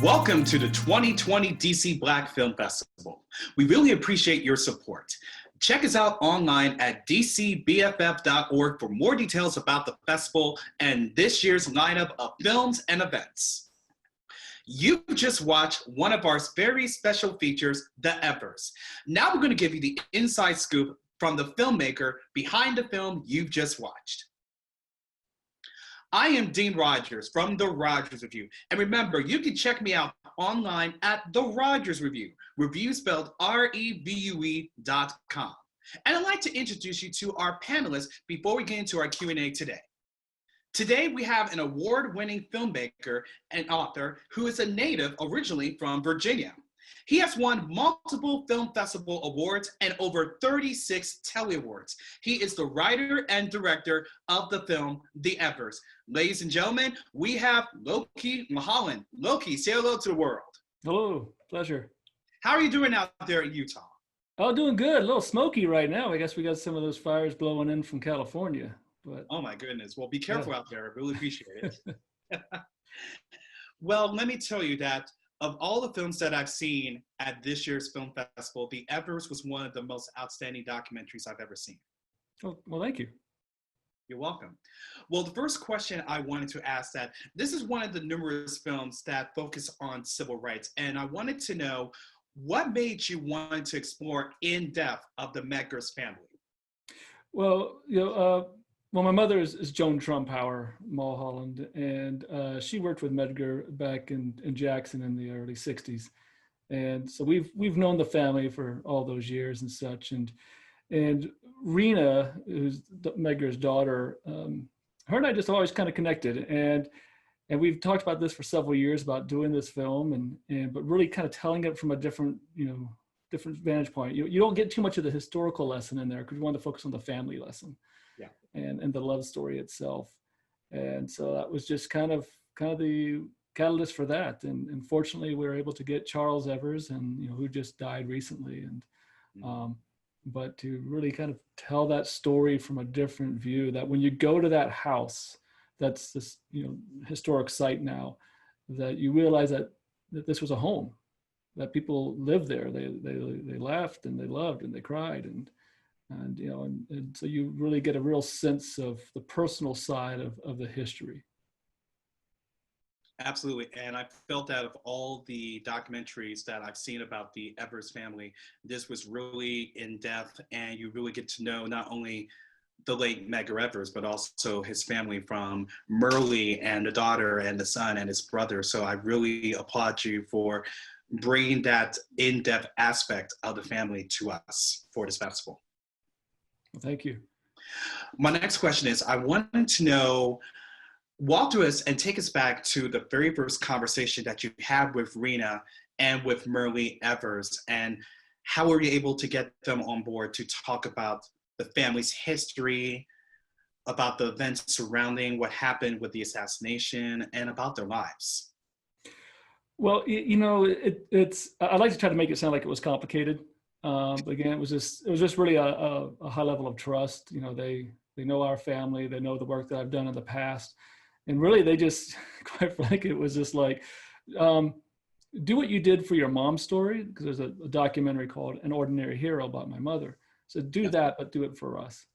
Welcome to the 2020 DC Black Film Festival. We really appreciate your support. Check us out online at dcbff.org for more details about the festival and this year's lineup of films and events. You've just watched one of our very special features, TheEvers. Now we're going to give you the inside scoop from the filmmaker behind the film you've just watched. I am Dean Rogers from The Rogers Revue. And remember, you can check me out online at The Rogers Revue, Revue spelled REVUE.com. And I'd like to introduce you to our panelists before we get into our Q&A today. Today, we have an award-winning filmmaker and author who is a native originally from Virginia. He has won multiple film festival awards and over 36 Telly Awards. He is the writer and director of the film TheEvers. Ladies and gentlemen, we have Loki Mulholland. Loki, say hello to the world. Hello, pleasure. How are you doing out there in Utah? Oh, doing good. A little smoky right now. I guess we got some of those fires blowing in from California. But oh my goodness. Well, be careful out there. I really appreciate it. Well, let me tell you that of all the films that I've seen at this year's film festival, TheEvers was one of the most outstanding documentaries I've ever seen. Oh, well, thank you. You're welcome. Well, the first question I wanted to ask that this is one of the numerous films that focus on civil rights. And I wanted to know what made you want to explore in depth of the Medgar's family? Well, well, my mother is Joan Trumpauer Mulholland, and she worked with Medgar back in Jackson in the early 60s. And so we've known the family for all those years and such. And Rena, who's Medgar's daughter, her and I just always kind of connected. And we've talked about this for several years about doing this film but really kind of telling it from a different vantage point. You don't get too much of the historical lesson in there because we wanted to focus on the family lesson. Yeah. And the love story itself. And so that was just kind of the catalyst for that. And fortunately we were able to get Charles Evers, and who just died recently. And but to really kind of tell that story from a different view, that when you go to that house, that's this historic site now, that you realize that this was a home, that people lived there. They laughed and they loved and they cried and so you really get a real sense of the personal side of the history. Absolutely. And I felt that of all the documentaries that I've seen about the Evers family, this was really in depth, and you really get to know not only the late Medgar Evers, but also his family from Merle and the daughter and the son and his brother. So I really applaud you for bringing that in-depth aspect of the family to us for this festival. Well, thank you. My next question is, I wanted to know, walk through us and take us back to the very first conversation that you had with Rena and with Merle Evers, and how were you able to get them on board to talk about the family's history, about the events surrounding what happened with the assassination, and about their lives? Well, it's I like to try to make it sound like it was complicated. But again, it was just really a high level of trust. They know our family, they know the work that I've done in the past, and really they just, quite frankly, it was just like, do what you did for your mom's story, because there's a documentary called An Ordinary Hero about my mother. So do that, but do it for us.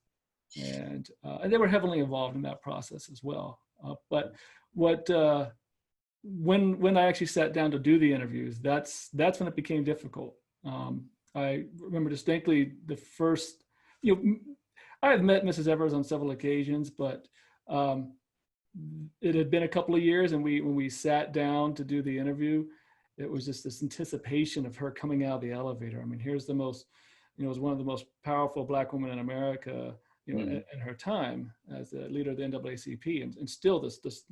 And they were heavily involved in that process as well. But when I actually sat down to do the interviews, that's when it became difficult. I remember distinctly the first, I have met Mrs. Evers on several occasions, but it had been a couple of years, and when we sat down to do the interview, it was just this anticipation of her coming out of the elevator. I mean, here's the most, was one of the most powerful Black women in America, in her time as the leader of the NAACP, and still this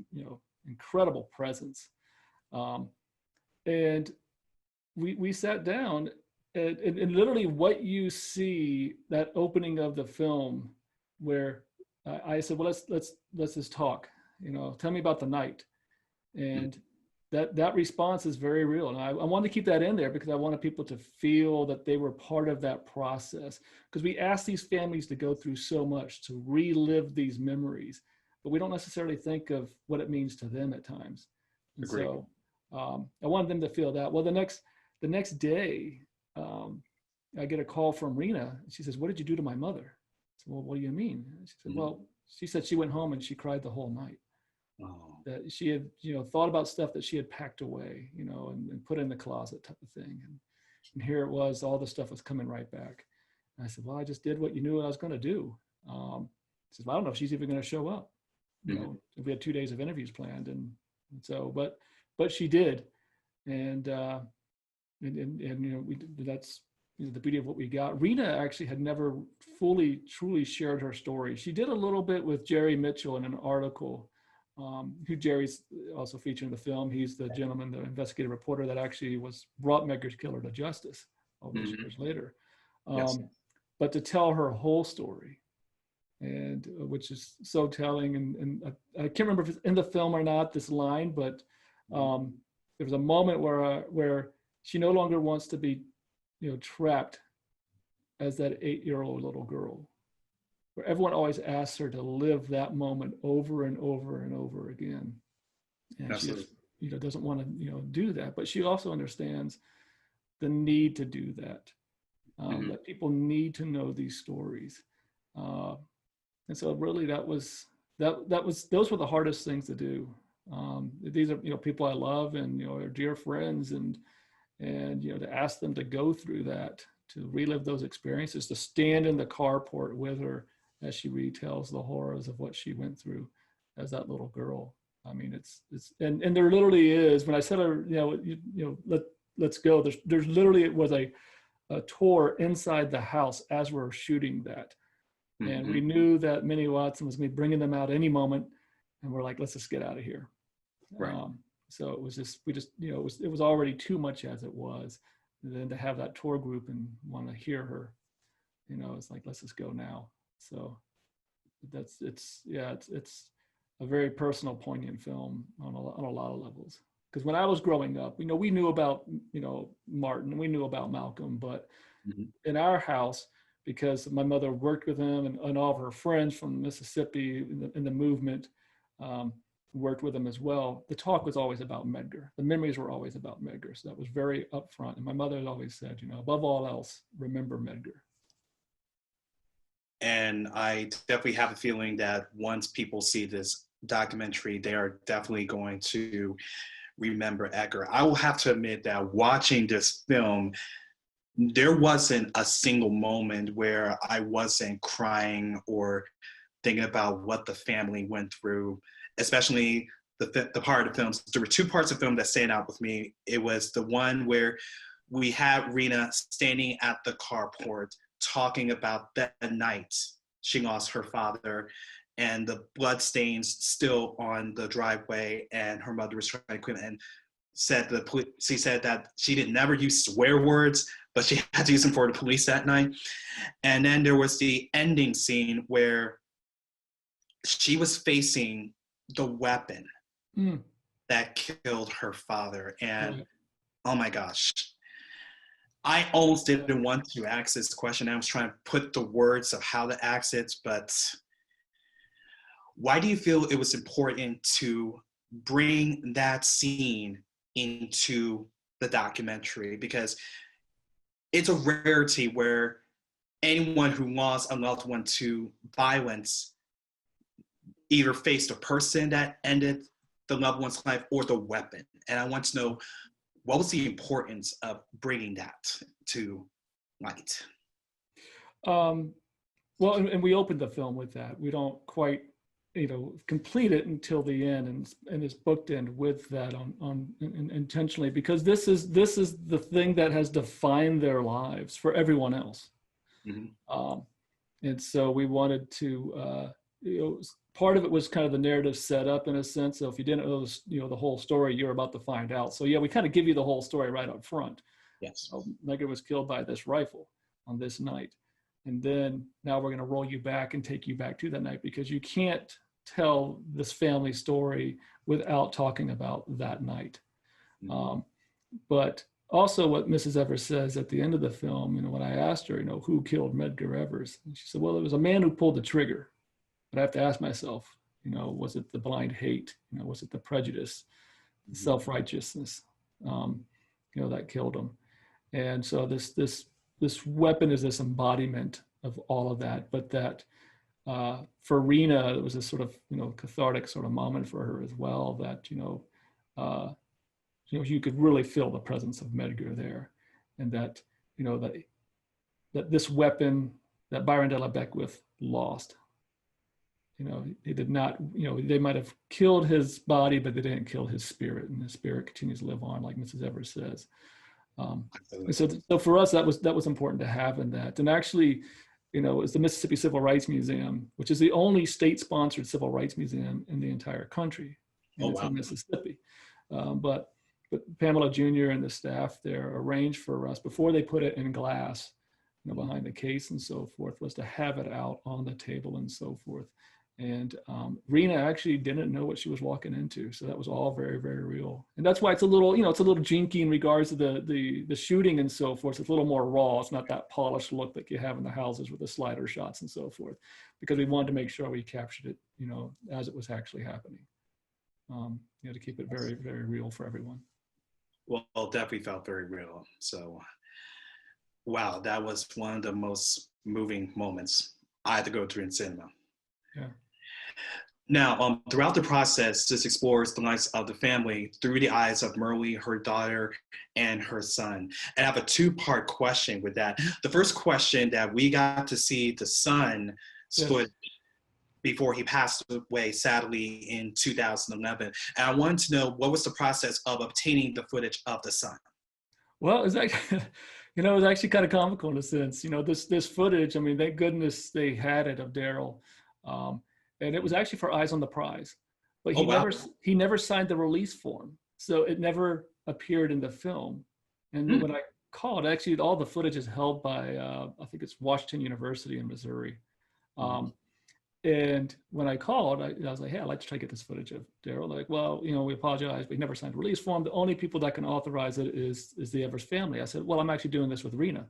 incredible presence. And we sat down. And literally what you see, that opening of the film, where I said, well, let's just talk, tell me about the night. And that response is very real. And I wanted to keep that in there because I wanted people to feel that they were part of that process. Because we ask these families to go through so much, to relive these memories, but we don't necessarily think of what it means to them at times. And so I wanted them to feel that. Well, the next day, I get a call from Rena. She says, "What did you do to my mother?" I said, "Well, what do you mean?" She said, "Well, she said she went home and she cried the whole night. Oh. That she had, thought about stuff that she had packed away, and put in the closet type of thing. And here it was, all the stuff was coming right back." And I said, "Well, I just did what you knew I was going to do." She says, "Well, I don't know if she's even going to show up." We had 2 days of interviews planned, and so, but she did, and that's the beauty of what we got. Rena actually had never fully, truly shared her story. She did a little bit with Jerry Mitchell in an article, who Jerry's also featured in the film. He's the gentleman, the investigative reporter that actually brought Medgar's killer to justice all those years later. But to tell her whole story, and which is so telling, and I can't remember if it's in the film or not, this line, but there was a moment where she no longer wants to be trapped as that 8-year-old little girl, where everyone always asks her to live that moment over and over and over again. And Absolutely. she just, doesn't want to, do that, but she also understands the need to do that, that people need to know these stories. And so really those were the hardest things to do. These are, people I love and, are dear friends, and to ask them to go through that, to relive those experiences, to stand in the carport with her as she retells the horrors of what she went through as that little girl. I mean, it's and there literally is, when I said, let's go, there's literally, it was a tour inside the house as we're shooting that. And we knew that Minnie Watson was going to be bringing them out any moment, and we're like, let's just get out of here. Right. So it was just, it was already too much as it was. And then to have that tour group and want to hear her, it's like, let's just go now. So it's a very personal, poignant film on a lot of levels. Because when I was growing up, we knew about, Martin, we knew about Malcolm, but in our house, because my mother worked with him, and all of her friends from Mississippi in the movement worked with him as well, the talk was always about Medgar. The memories were always about Medgar. So that was very upfront. And my mother had always said, above all else, remember Medgar. And I definitely have a feeling that once people see this documentary, they are definitely going to remember Edgar. I will have to admit that watching this film, there wasn't a single moment where I wasn't crying or thinking about what the family went through, especially the part of the films. There were two parts of the film that stand out with me. It was the one where we had Rena standing at the carport talking about that night she lost her father, and the blood stains still on the driveway, and her mother was trying to quit, and she said that she didn't never use swear words, but she had to use them for the police that night. And then there was the ending scene where she was facing the weapon that killed her father. And oh my gosh, I almost didn't want to ask this question. I was trying to put the words of how to ask it, but why do you feel it was important to bring that scene into the documentary? Because it's a rarity where anyone who lost a loved one to violence either faced a person that ended the loved one's life or the weapon. And I want to know, what was the importance of bringing that to light? Well, and we opened the film with that. We don't quite, complete it until the end, and it's booked in with that on intentionally, because this is the thing that has defined their lives for everyone else. And so we wanted to, part of it was kind of the narrative setup in a sense. So if you didn't know, the whole story, you're about to find out. So yeah, we kind of give you the whole story right up front. Yes. Medgar was killed by this rifle on this night. And then now we're going to roll you back and take you back to that night, because you can't tell this family story without talking about that night. But also what Mrs. Evers says at the end of the film, when I asked her, who killed Medgar Evers? And she said, well, it was a man who pulled the trigger. But I have to ask myself, was it the blind hate? Was it the prejudice self-righteousness, that killed him. And so this weapon is this embodiment of all of that. But that for Rena, it was this sort of cathartic sort of moment for her as well. That you could really feel the presence of Medgar there, and that that this weapon that Byron de la Beckwith lost. He did not, they might have killed his body, but they didn't kill his spirit, and his spirit continues to live on, like Mrs. Evers says. So for us, that was important to have in that. And actually, it's the Mississippi Civil Rights Museum, which is the only state-sponsored civil rights museum in the entire country. And it's in Mississippi. But Pamela Jr. and the staff there arranged for us, before they put it in glass, behind the case and so forth, was to have it out on the table and so forth. And Rena actually didn't know what she was walking into, so that was all very, very real. And that's why it's a little, it's a little jinky in regards to the shooting and so forth. It's a little more raw. It's not that polished look that you have in the houses with the slider shots and so forth, because we wanted to make sure we captured it, as it was actually happening. To keep it very, very real for everyone. Well, it definitely felt very real. So, wow, that was one of the most moving moments I had to go through in cinema. Yeah. Now, throughout the process, this explores the lives of the family through the eyes of Merle, her daughter, and her son. And I have a two-part question with that. The first question, that we got to see the son's footage before he passed away, sadly, in 2011. And I wanted to know, what was the process of obtaining the footage of the son? Well, it's actually, it was actually kind of comical in a sense. This footage, I mean, thank goodness they had it of Daryl. And it was actually for Eyes on the Prize, but he never signed the release form, so it never appeared in the film. And when I called, actually, all the footage is held by I think it's Washington University in Missouri. And when I called, I was like, "Hey, I'd like to try to get this footage of Daryl." Like, "Well, we apologize, but he never signed a release form. The only people that can authorize it is the Evers family." I said, "Well, I'm actually doing this with Rena."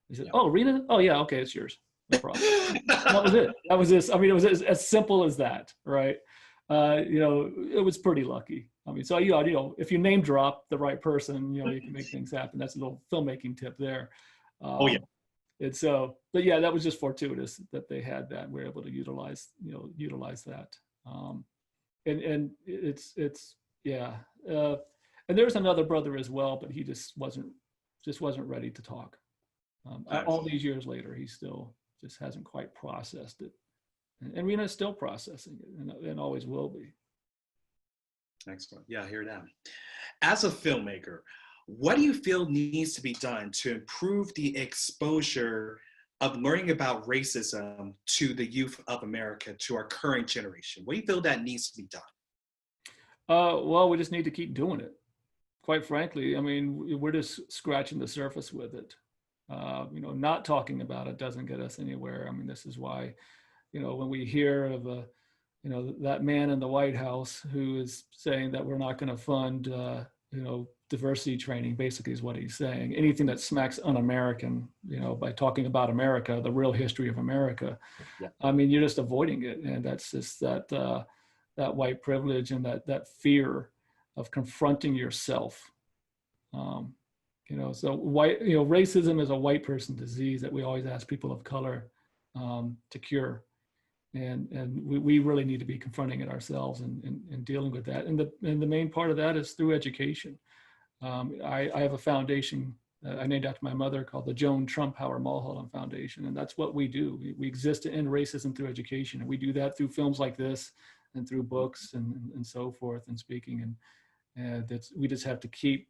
He said, "Oh, Rena? Oh, yeah, okay, it's yours. No problem." That was it. That was this. I mean, it was as simple as that, right? It was pretty lucky. I mean, so if you name drop the right person, you can make things happen. That's a little filmmaking tip there. And so, but yeah, that was just fortuitous that they had that. We're able to utilize that. And it's yeah. And there's another brother as well, but he just wasn't ready to talk. All these years later, he still just hasn't quite processed it. And Rena's still processing it, and always will be. Excellent. Yeah, I hear that. As a filmmaker, what do you feel needs to be done to improve the exposure of learning about racism to the youth of America, to our current generation? What do you feel that needs to be done? Well, we just need to keep doing it. Quite frankly, I mean, we're just scratching the surface with it. Not talking about it doesn't get us anywhere. I mean, this is why, when we hear of that man in the White House who is saying that we're not going to fund, diversity training, basically is what he's saying. Anything that smacks un-American, by talking about America, the real history of America. Yeah. I mean, you're just avoiding it. And that's just that white privilege and that fear of confronting yourself. So racism is a white person disease that we always ask people of color to cure. And we really need to be confronting it ourselves and dealing with that. And the main part of that is through education. I have a foundation I named after my mother called the Joan Trumpauer Mulholland Foundation. And that's what we do. We exist to end racism through education. And we do that through films like this and through books and so forth and speaking. And we just have to keep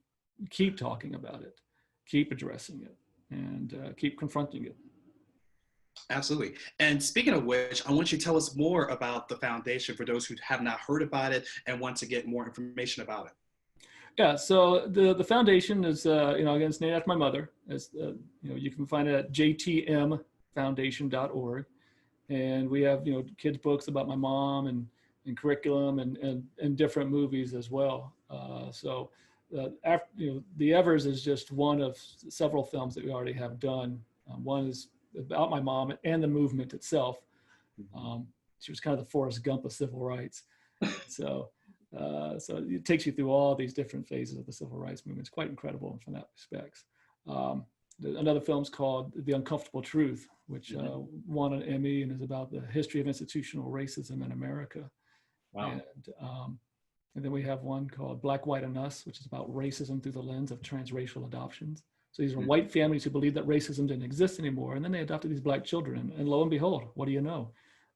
talking about it, keep addressing it, and keep confronting it. Absolutely. And speaking of which, I want you to tell us more about the foundation for those who have not heard about it and want to get more information about it. Yeah, so the foundation is, again, it's named after my mother. You can find it at jtmfoundation.org. And we have, kids' books about my mom and curriculum and different movies as well. The Evers is just one of several films that we already have done. One is about my mom and the movement itself. She was kind of the Forrest Gump of civil rights. So So it takes you through all these different phases of the civil rights movement. It's quite incredible from that respect. Another film's called The Uncomfortable Truth, which won an Emmy and is about the history of institutional racism in America. Wow. And then we have one called Black, White, and Us, which is about racism through the lens of transracial adoptions. So these are white families who believed that racism didn't exist anymore, and then they adopted these black children, and lo and behold, what do you know?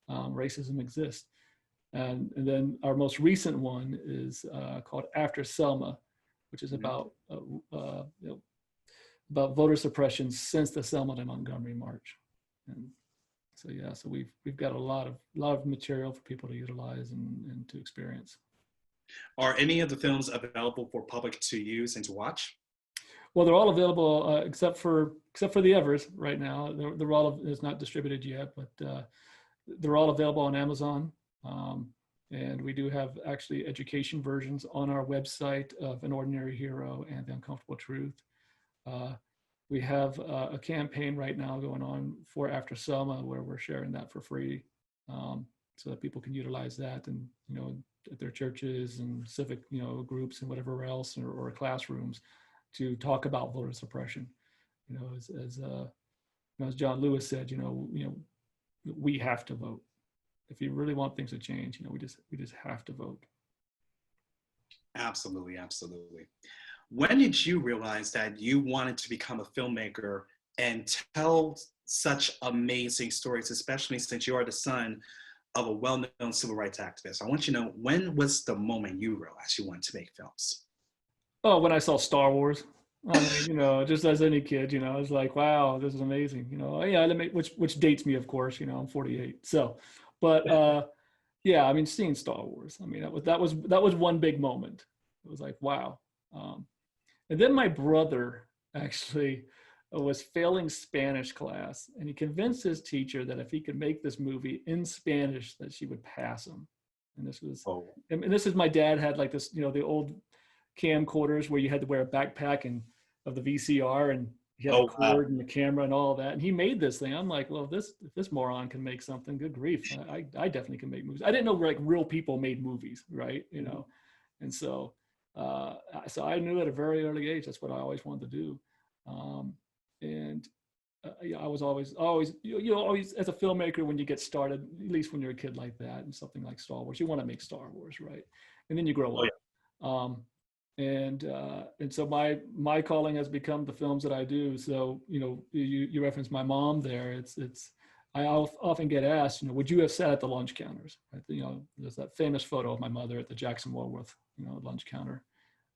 Racism exists. And then our most recent one is called After Selma, which is about about voter suppression since the Selma to Montgomery March. And so yeah, so we've got a lot of material for people to utilize and to experience. Are any of the films available for public to use and to watch? Well, they're all available except for TheEvers right now. They're all it's not distributed yet, but they're all available on Amazon. And we do have actually education versions on our website of An Ordinary Hero and The Uncomfortable Truth. We have a campaign right now going on for After Selma where we're sharing that for free, so that people can utilize that and, at their churches and civic, groups and whatever else, or classrooms, to talk about voter suppression. As John Lewis said, we have to vote. If you really want things to change, we just have to vote. Absolutely, absolutely. When did you realize that you wanted to become a filmmaker and tell such amazing stories, especially since you are the son of a well-known civil rights activist? I want you to know, when was the moment you realized you wanted to make films? Oh, when I saw Star Wars. I mean, just as any kid, I was like, wow, this is amazing. Yeah, which dates me, of course. I'm 48. So, but yeah, I mean, seeing Star Wars. I mean, that was one big moment. It was like, wow. And then my brother actually was failing Spanish class, and he convinced his teacher that if he could make this movie in Spanish, that she would pass him. And this was, and this is, my dad had like this, the old camcorders where you had to wear a backpack and of the VCR, and he had a cord and the camera and all that. And he made this thing. I'm like, well, if this moron can make something, good grief, I definitely can make movies. I didn't know like real people made movies, right? And so I knew at a very early age that's what I always wanted to do. I was always as a filmmaker, when you get started, at least when you're a kid like that, and something like Star Wars, you want to make Star Wars, right? And then you grow up. And so my calling has become the films that I do. So you referenced my mom there. I often get asked, would you have sat at the lunch counters? Right? There's that famous photo of my mother at the Jackson Woolworth lunch counter,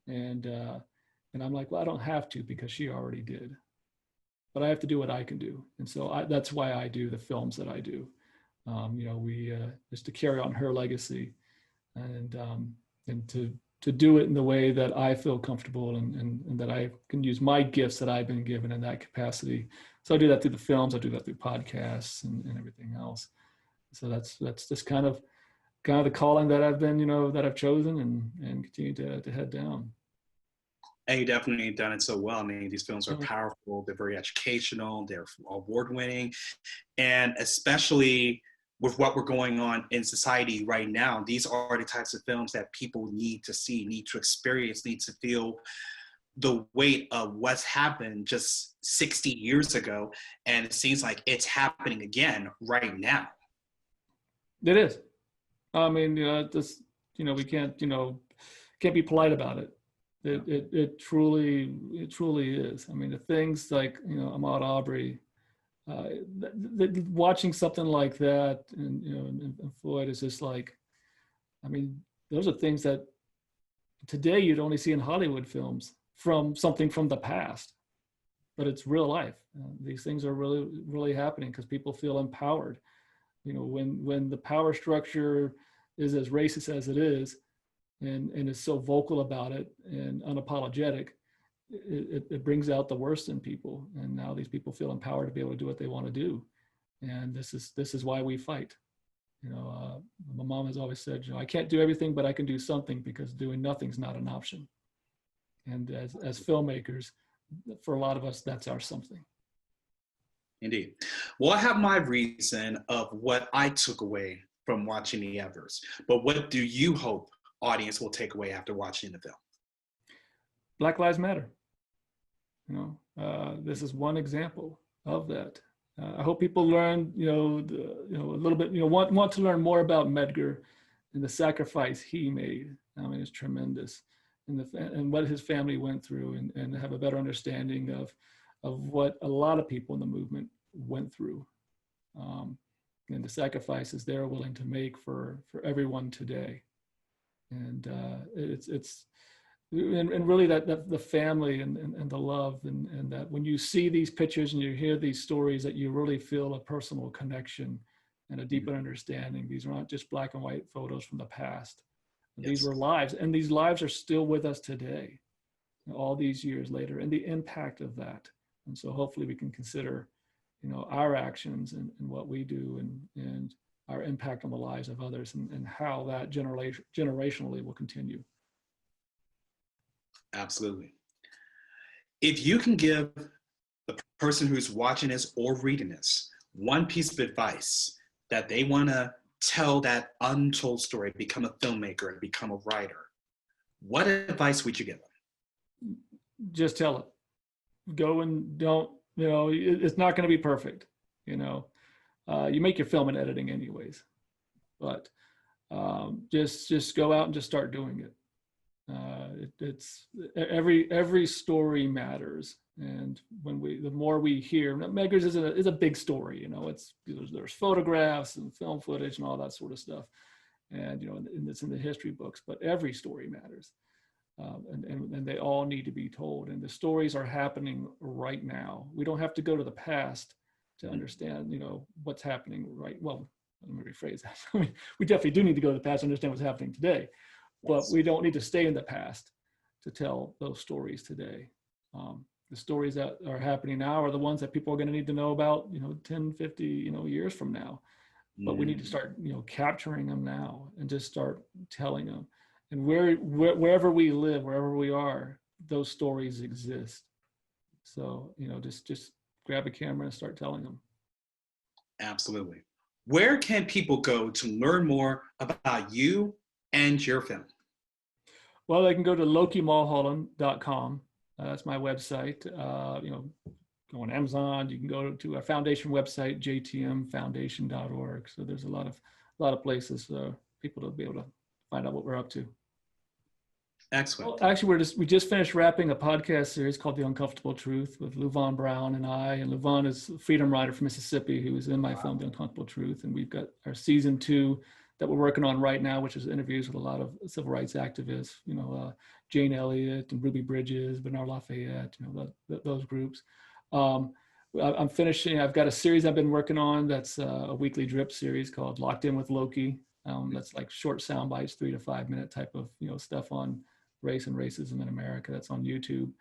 and I'm like, well, I don't have to, because she already did, but I have to do what I can do. And so that's why I do the films that I do. We just to carry on her legacy, and to do it in the way that I feel comfortable, and that I can use my gifts that I've been given in that capacity. So I do that through the films, I do that through podcasts and everything else. So that's just kind of the calling that I've been, that I've chosen and continue to head down. And you definitely done it so well. I mean, these films are powerful, they're very educational, they're award-winning, and especially with what we're going on in society right now, these are the types of films that people need to see, need to experience, need to feel the weight of what's happened just 60 years ago. And it seems like it's happening again right now. It is. I mean, we can't be polite about it. It truly is. I mean, the things like, Ahmaud Arbery, watching something like that, and Floyd is just like, I mean, those are things that today you'd only see in Hollywood films from something from the past, but it's real life. These things are really, really happening because people feel empowered. When the power structure is as racist as it is, and is so vocal about it and unapologetic, it brings out the worst in people. And now these people feel empowered to be able to do what they want to do. And this is why we fight. My mom has always said, I can't do everything, but I can do something, because doing nothing's not an option. And as filmmakers, for a lot of us, that's our something. Indeed. Well, I have my reason of what I took away from watching TheEvers, but what do you hope audience will take away after watching the film? Black Lives Matter. This is one example of that. I hope people learn, a little bit, want to learn more about Medgar and the sacrifice he made. I mean, it's tremendous, and what his family went through, and have a better understanding of what a lot of people in the movement went through, and the sacrifices they're willing to make for everyone today. And and really that the family and the love, and that when you see these pictures and you hear these stories, that you really feel a personal connection and a deeper understanding. These are not just black and white photos from the past. Yes. These were lives, and these lives are still with us today, all these years later, and the impact of that. And so hopefully we can consider, our actions and what we do, and our impact on the lives of others, and how that generationally will continue. Absolutely. If you can give the person who's watching this or reading this one piece of advice that they want to tell that untold story, become a filmmaker and become a writer, what advice would you give them? Just tell it. Go and don't, it's not going to be perfect. You make your film and editing anyways, but just go out and just start doing it. It's every story matters, and the more we hear, Medgar's is a big story. There's photographs and film footage and all that sort of stuff, and and it's in the history books. But every story matters, and they all need to be told. And the stories are happening right now. We don't have to go to the past to understand, what's happening right. Well, let me rephrase that. I mean, we definitely do need to go to the past to understand what's happening today. But we don't need to stay in the past to tell those stories today. The stories that are happening now are the ones that people are going to need to know about, 10, 50, years from now. But we need to start, capturing them now, and just start telling them. And wherever we live, wherever we are, those stories exist. So, just grab a camera and start telling them. Absolutely. Where can people go to learn more about you and your film? Well, they can go to LokiMulholland.com. That's my website. Go on Amazon. You can go to our foundation website, JTMFoundation.org. So there's a lot of places for people to be able to find out what we're up to. Excellent. Well, actually, we just finished wrapping a podcast series called The Uncomfortable Truth with Luvon Brown and I. And Luvon is a freedom rider from Mississippi who was in my film, The Uncomfortable Truth. And we've got our season 2 that we're working on right now, which is interviews with a lot of civil rights activists, Jane Elliott and Ruby Bridges, Bernard Lafayette, those groups. I'm finishing, I've got a series I've been working on that's a weekly drip series called Locked In with Loki. That's like short sound bites, 3 to 5 minute type of, stuff on race and racism in America. That's on YouTube.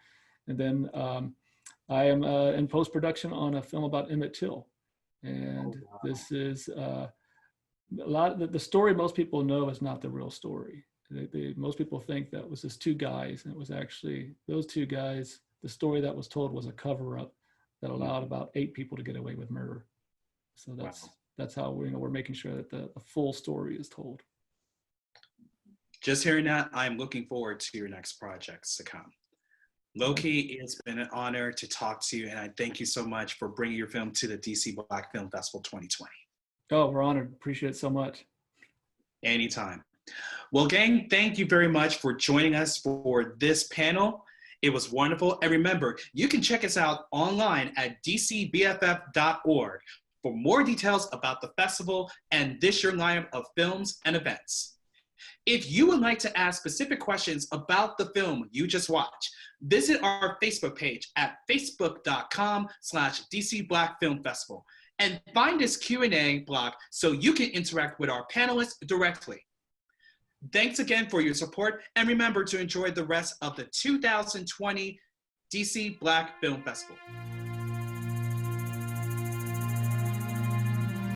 And then I am in post-production on a film about Emmett Till. And this is, the story most people know is not the real story. Most people think that was just 2 guys, and it was actually those 2 guys. The story that was told was a cover-up that allowed about 8 people to get away with murder. So that's how we're making sure that the full story is told. Just hearing that, I'm looking forward to your next projects to come. Loki, it's been an honor to talk to you, and I thank you so much for bringing your film to the DC Black Film Festival 2020. Oh, we're honored. Appreciate it so much. Anytime. Well, gang, thank you very much for joining us for this panel. It was wonderful. And remember, you can check us out online at dcbff.org for more details about the festival and this year's lineup of films and events. If you would like to ask specific questions about the film you just watched, visit our Facebook page at facebook.com/DC Black Film Festival and find this Q&A block so you can interact with our panelists directly. Thanks again for your support, and remember to enjoy the rest of the 2020 DC Black Film Festival.